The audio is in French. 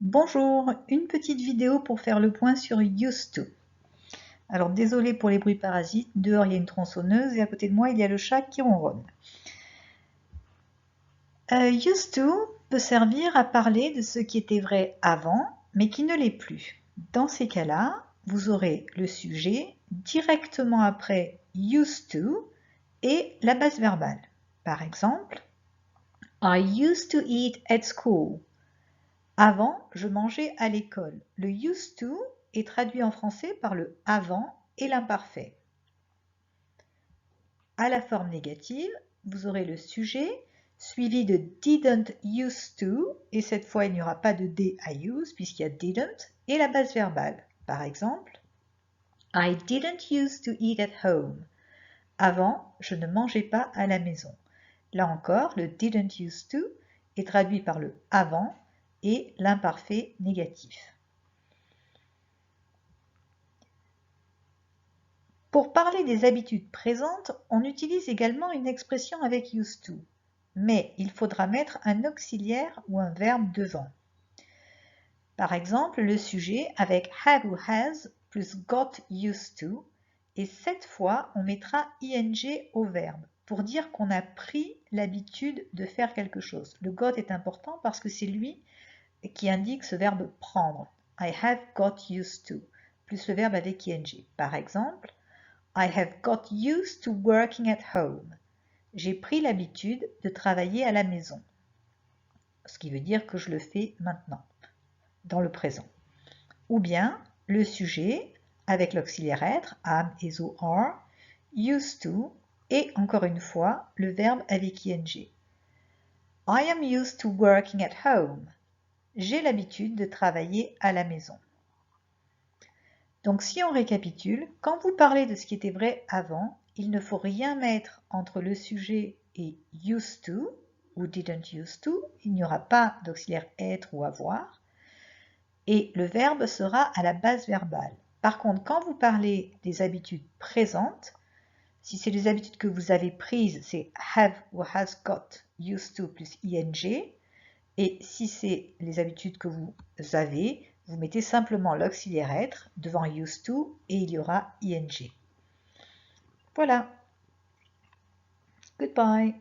Bonjour, une petite vidéo pour faire le point sur used to. Alors désolé pour les bruits parasites, dehors il y a une tronçonneuse et à côté de moi il y a le chat qui ronronne. Used to peut servir à parler de ce qui était vrai avant mais qui ne l'est plus. Dans ces cas-là, vous aurez le sujet directement après used to et la base verbale. Par exemple, I used to eat at school. Avant, je mangeais à l'école. Le used to est traduit en français par le avant et l'imparfait. À la forme négative, vous aurez le sujet suivi de didn't used to, et cette fois il n'y aura pas de d à use puisqu'il y a didn't, et la base verbale. Par exemple, I didn't used to eat at home. Avant, je ne mangeais pas à la maison. Là encore, le didn't used to est traduit par le avant et l'imparfait négatif. Pour parler des habitudes présentes, on utilise également une expression avec used to, mais il faudra mettre un auxiliaire ou un verbe devant. Par exemple, le sujet avec have ou has plus got used to, et cette fois on mettra ing au verbe pour dire qu'on a pris l'habitude de faire quelque chose. Le got est important parce que c'est lui qui indique ce verbe prendre. I have got used to, plus le verbe avec ing. Par exemple, I have got used to working at home. J'ai pris l'habitude de travailler à la maison. Ce qui veut dire que je le fais maintenant, dans le présent. Ou bien le sujet avec l'auxiliaire être, am, is ou are, used to, et encore une fois le verbe avec ing. I am used to working at home. J'ai l'habitude de travailler à la maison. Donc si on récapitule, quand vous parlez de ce qui était vrai avant, il ne faut rien mettre entre le sujet et used to ou didn't used to, il n'y aura pas d'auxiliaire être ou avoir, et le verbe sera à la base verbale. Par contre, quand vous parlez des habitudes présentes, si c'est les habitudes que vous avez prises, c'est have ou has got used to plus ing, et si c'est les habitudes que vous avez, vous mettez simplement l'auxiliaire être devant used to et il y aura ing. Voilà. Goodbye.